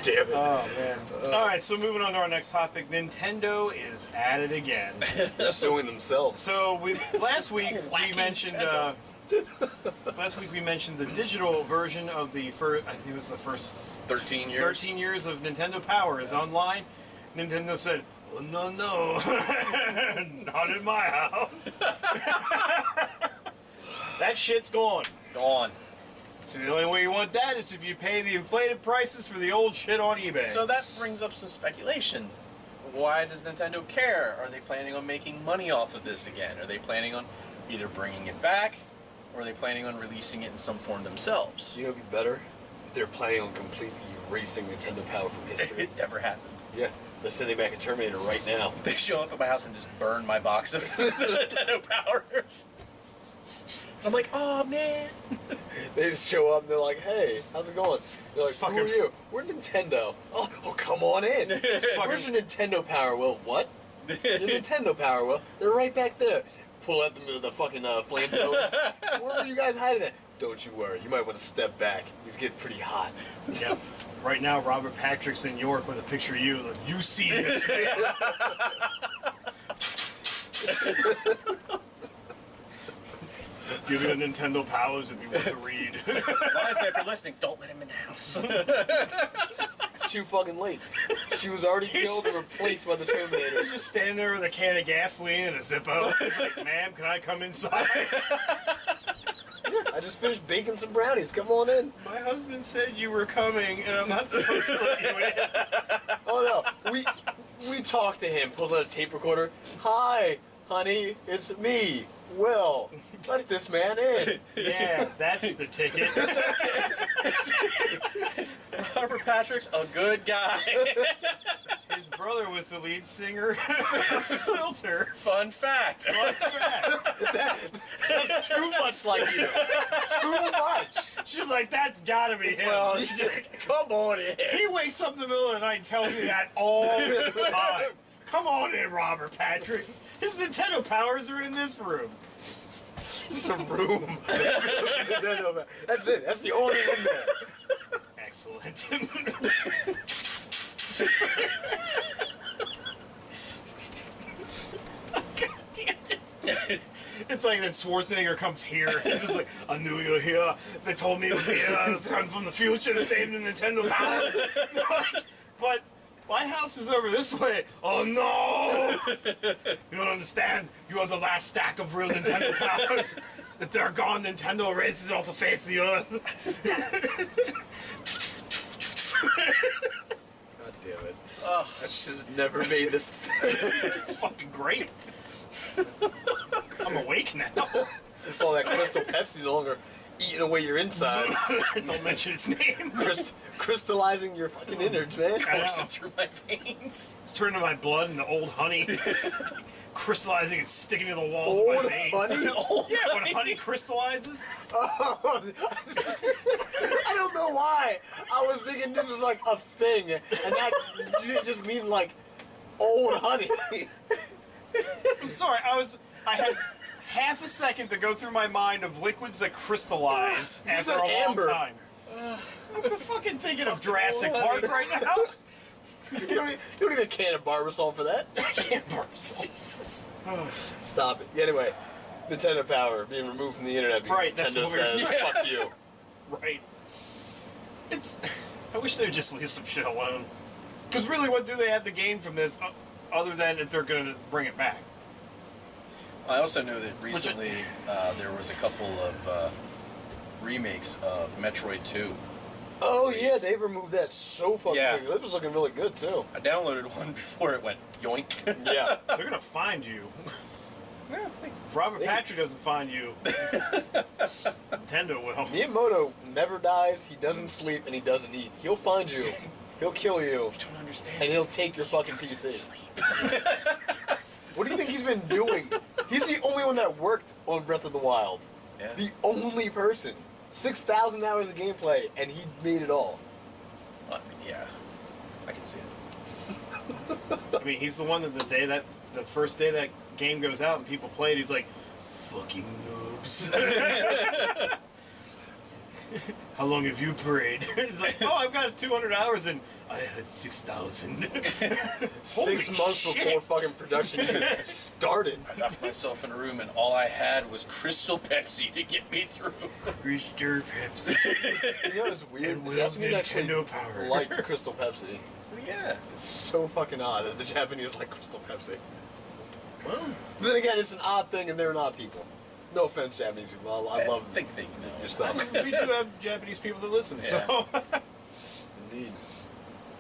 damn it. Oh, man. All right, so moving on to our next topic. Nintendo is at it again. They're suing themselves. So last week we mentioned the digital version of the first, I think it was the first 13 years. 13 years of Nintendo Power is online. Nintendo said, oh, no, not in my house. That shit's gone. Gone. So the only way you want that is if you pay the inflated prices for the old shit on eBay. So that brings up some speculation. Why does Nintendo care? Are they planning on making money off of this again? Are they planning on either bringing it back, or are they planning on releasing it in some form themselves? You know what'd be better? If they're planning on completely erasing Nintendo Power from history. It never happened. Yeah, they're sending back a Terminator right now. They show up at my house and just burn my box of Nintendo Powers. I'm like, oh man. They just show up and they're like, hey, how's it going? They're like, who are you? We're Nintendo. Oh, come on in. Where's your Nintendo Power Wheel? What? Your Nintendo Power Wheel? They're right back there. Pull out the fucking flamethrowers. Where are you guys hiding at? Don't you worry. You might want to step back. He's getting pretty hot. Yep. Right now, Robert Patrick's in York with a picture of you. Like, you see this, man. Give me a Nintendo Powers if you want to read. Honestly, if you're listening, don't let him in the house. It's too fucking late. She was already killed and replaced by the Terminator. He's just standing there with a can of gasoline and a Zippo. He's like, ma'am, can I come inside? I just finished baking some brownies. Come on in. My husband said you were coming, and I'm not supposed to let you in. Oh no, we talked to him. Pulls out a tape recorder. Hi, honey, it's me, Will. Let this man in. Yeah, that's the ticket. Robert Patrick's a good guy. His brother was the lead singer of Filter. Fun fact. That's too much like you. Too much. She's like, that's gotta be him. Well, come on in. He wakes up in the middle of the night and tells me that all the time. Come on in, Robert Patrick. His Nintendo Powers are in this room. It's a room. That's it. That's the only one there. Excellent. God damn it. It's like that Schwarzenegger comes here. This is like, I knew you were here. They told me you were here. I was coming from the future to save the Nintendo Powers. But my house is over this way. Oh no! You don't understand. You are the last stack of real Nintendo Powers. If they're gone, Nintendo erases it off the face of the earth. God damn it. I should have never made this thing. It's fucking great. I'm awake now. Oh, that Crystal Pepsi no longer eating away your insides. Don't mention its name. Crystallizing your fucking innards, man. Coursing through my veins. It's turning my blood into old honey. Crystallizing and sticking to the walls of my veins. Honey? Yeah, when honey crystallizes. I don't know why. I was thinking this was like a thing, and that you didn't just mean like old honey. I'm sorry, I had half a second to go through my mind of liquids that crystallize after a long amber. time. I'm fucking thinking of Jurassic Park right now. You don't need a can of Barbasol for that. Can't Barbasol. Jesus. Stop it. Anyway, Nintendo Power being removed from the internet because Right, that's Nintendo what we're- says, fuck you. Right. I wish they would just leave some shit alone. Because really, what do they have to gain from this other than if they're going to bring it back? I also know that recently there was a couple of remakes of Metroid 2. Oh yeah, they removed that so fucking Yeah. quick. That was looking really good too. I downloaded one before it went yoink. Yeah. They're going to find you. Yeah, If Robert Patrick doesn't find you, Nintendo will. Miyamoto never dies, he doesn't sleep, and he doesn't eat. He'll find you. He'll kill you. I don't understand. And he'll take your fucking Doesn't PC. sleep. What do you think he's been doing? He's the only one that worked on Breath of the Wild. Yeah. The only person. 6,000 hours of gameplay, and he made it all. I mean, yeah, I can see it. I mean, he's the one that the first day that game goes out and people play it, he's like, fucking noobs. how long have you prayed? It's like, oh, I've got 200 hours and I had 6,000. 6 months before fucking production even started. I locked myself in a room and all I had was Crystal Pepsi to get me through. Crystal Pepsi. You know, it's weird. And The Will's Japanese actually Nintendo Power. like Crystal Pepsi. Yeah. It's so fucking odd that the Japanese like Crystal Pepsi. Well, but then again, it's an odd thing and they're not people. No offense, Japanese people. I love think you know. your stuff. We do have Japanese people that listen, so. Indeed.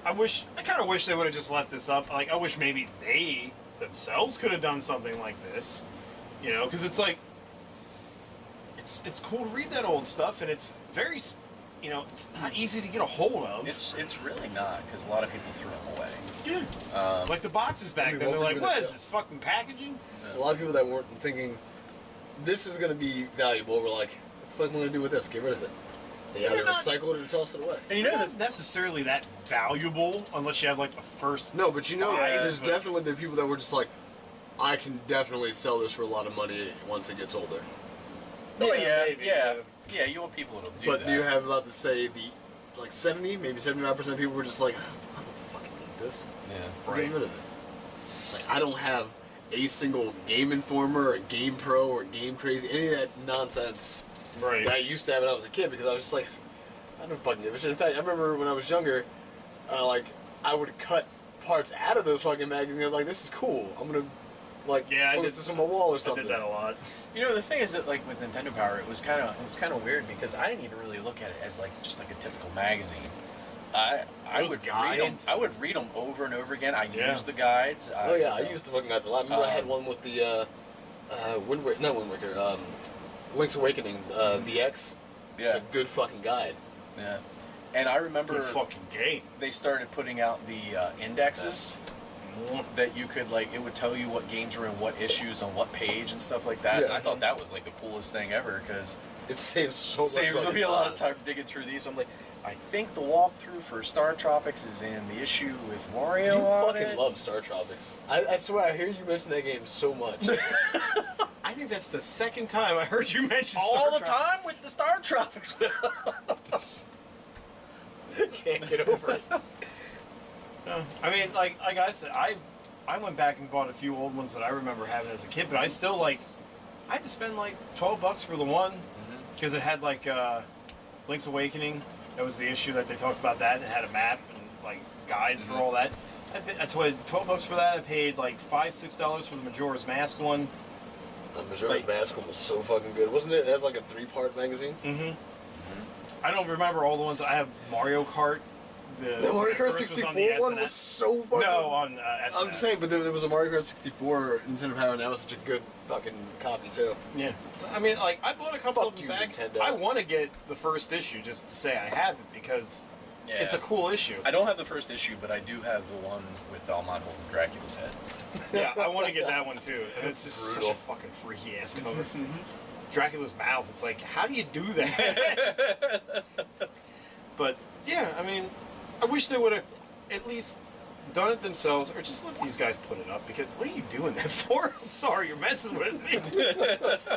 I kind of wish they would have just let this up. Like, I wish maybe they themselves could have done something like this. You know, because it's like, it's cool to read that old stuff, and it's very, you know, it's not easy to get a hold of. It's really not, because a lot of people threw them away. Yeah. Like the boxes back then, they're like, what is this, fucking packaging? A lot of people that weren't thinking, this is going to be valuable, were like, what the fuck am I going to do with this? Get rid of it. They either recycle it or toss it away. And you know, not necessarily that valuable unless you have like the first. No, but you know, there's but- definitely the people that were just like, I can definitely sell this for a lot of money once it gets older. Oh maybe. yeah. You want people to do But that. do you have about to say like 70, maybe 75% of people were just like, I don't fucking need this. Yeah. I'm getting rid of it. Like, I don't have a single Game Informer or Game Pro or Game Crazy, any of that nonsense Right. that I used to have when I was a kid, because I was just like, I don't fucking give a shit. In fact, I remember when I was younger, like, I would cut parts out of those fucking magazines. I was like, this is cool. I'm gonna like post this on my wall or something. I did that a lot. You know, the thing is that, like, with Nintendo Power, it was kind of weird because I didn't even really look at it as like just like a typical magazine. I Those would guides. read them over and over again. I Yeah. used the guides. Oh yeah, I used the fucking guides a lot. I remember I had one with the not Wind Waker, Link's Awakening, the X. It's a good fucking guide. Yeah. And I remember Good fucking game. they started putting out the indexes that you could, like, it would tell you what games were in what issues on what page and stuff like that. Yeah. And I thought that was like the coolest thing ever because It saves so much. saves fucking me a lot of time. time digging through these. I'm like, I think the walkthrough for Star Tropics is in the issue with Mario You on fucking it. love Star Tropics. I swear, I hear you mention that game so much. I think that's the second time I heard you mention all Star the Trek. time with the Star Tropics. Can't get over it. I mean, like I said, I went back and bought a few old ones that I remember having as a kid, but I still I had to spend like $12 for the one because it had like Link's Awakening. That was the issue that they talked about that, and it had a map and like guide for all that. I paid $12 for that. I paid like $5-6 for the Majora's Mask one. Majora's Mask one was so fucking good, wasn't it? That was like a 3-part magazine. I don't remember all the ones. I have Mario Kart. The Mario Kart first 64 on the one SNES. was so fucking. No, on SNES. I'm saying, but there was a Mario Kart 64 Nintendo Power, and that was such a good fucking copy too. Yeah. So, I mean, like, I bought a couple Fuck of them you, back. Nintendo. I want to get the first issue just to say I have it because it's a cool issue. I don't have the first issue, but I do have the one with Belmont holding Dracula's head. Yeah, I want to get that one too. And it's just Brutal. such a fucking freaky ass cover. Dracula's mouth. It's like, how do you do that? But yeah, I mean, I wish they would have at least done it themselves, or just let these guys put it up. Because what are you doing that for? I'm sorry, you're messing with me.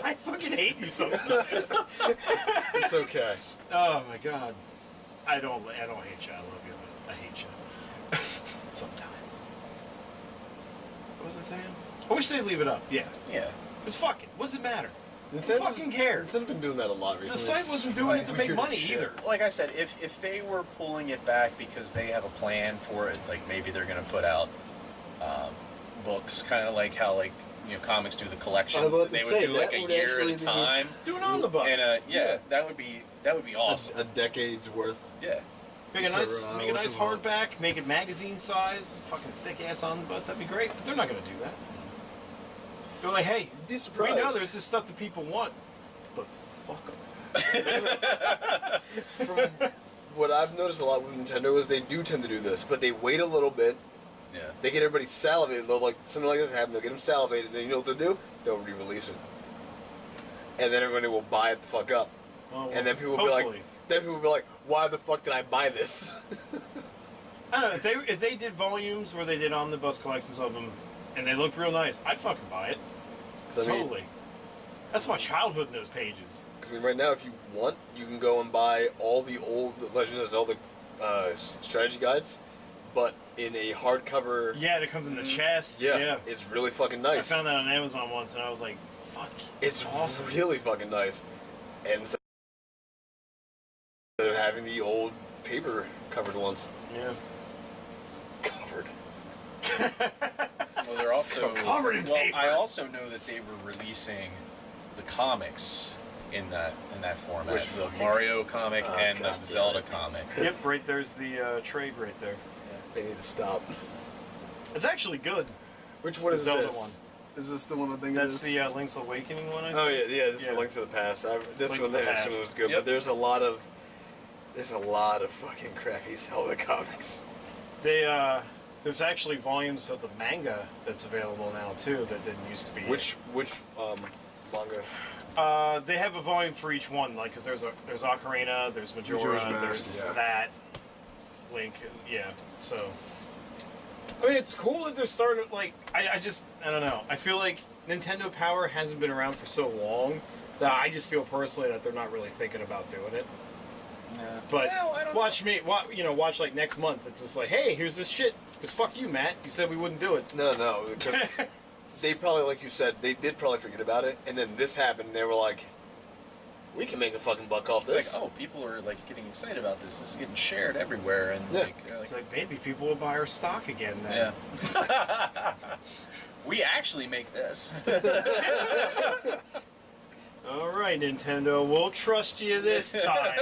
I fucking hate you sometimes. It's okay. Oh my god, I don't hate you. I love you, but I hate you sometimes. What was I saying? I wish they'd leave it up. Yeah, Yeah. it's fucking. What does it matter? Who Nintendo's- fucking cares? Nintendo's been doing that a lot recently. The site It's wasn't doing it to make weird money shit. either. Like I said, if they were pulling it back because they have a plan for it, like maybe they're going to put out books, kind of like how comics do the collections. I was about to They say, would do like that a would year actually at a be- time. Do an omnibus. And that would be awesome. A decade's worth. Yeah. Make a nice what you want. hardback. Make it magazine size. Fucking thick ass omnibus. That'd be great. But they're not gonna do that. They're like, hey, You'd be we surprised. know there's this stuff that people want, but fuck them. From what I've noticed a lot with Nintendo is they do tend to do this, but they wait a little bit. Yeah. They get everybody salivated. They'll like something like this happen. They'll get them salivated. And then you know what they'll do? They'll re-release it, and then everybody will buy it the fuck up. Well, And then people will hopefully. be like, why the fuck did I buy this? I don't know, if they did volumes where they did omnibus collections of them, and they looked real nice, I'd fucking buy it. 'Cause I mean, Totally. That's my childhood in those pages. Because I mean, right now, if you want, you can go and buy all the old Legend of Zelda strategy guides, but in a hardcover. Yeah, it comes in the chest. Yeah, it's really fucking nice. I found that on Amazon once, and I was like, "Fuck, it's awesome, really fucking nice." And instead of having the old paper covered ones. Yeah. Covered. Well, they're also covered in paper. I also know that they were releasing the comics in that format. Which the fucking- Mario comic and God the Zelda comic. Yep, right there's the trade right there. They need to stop. It's actually good. Which one The is Zelda this? one. Is this the one I think That's it is? the Link's Awakening one, I think. Oh yeah, this is Yeah. the Link to the Past. This Link one, to the this Past. one was good, Yep. but there's a lot of fucking crappy Zelda comics. There's actually volumes of the manga that's available now too that didn't used to be. Which manga? They have a volume for each one, like because there's Ocarina, there's Majora's Majora, Mask, there's yeah. that Link, yeah. So I mean, it's cool that they're starting. Like I don't know. I feel like Nintendo Power hasn't been around for so long that I just feel personally that they're not really thinking about doing it. Yeah. But Well, I don't watch like next month. It's just like, hey, here's this shit. Because fuck you, Matt. You said we wouldn't do it. No, because they probably, like you said, they did probably forget about it, and then this happened, and they were like, "We can make a fucking buck off It's this." like, oh, people are like getting excited about this. This is getting shared everywhere, and Yeah. they're It's like, maybe people will buy our stock again then. yeah. We actually make this. All right, Nintendo, we'll trust you this time.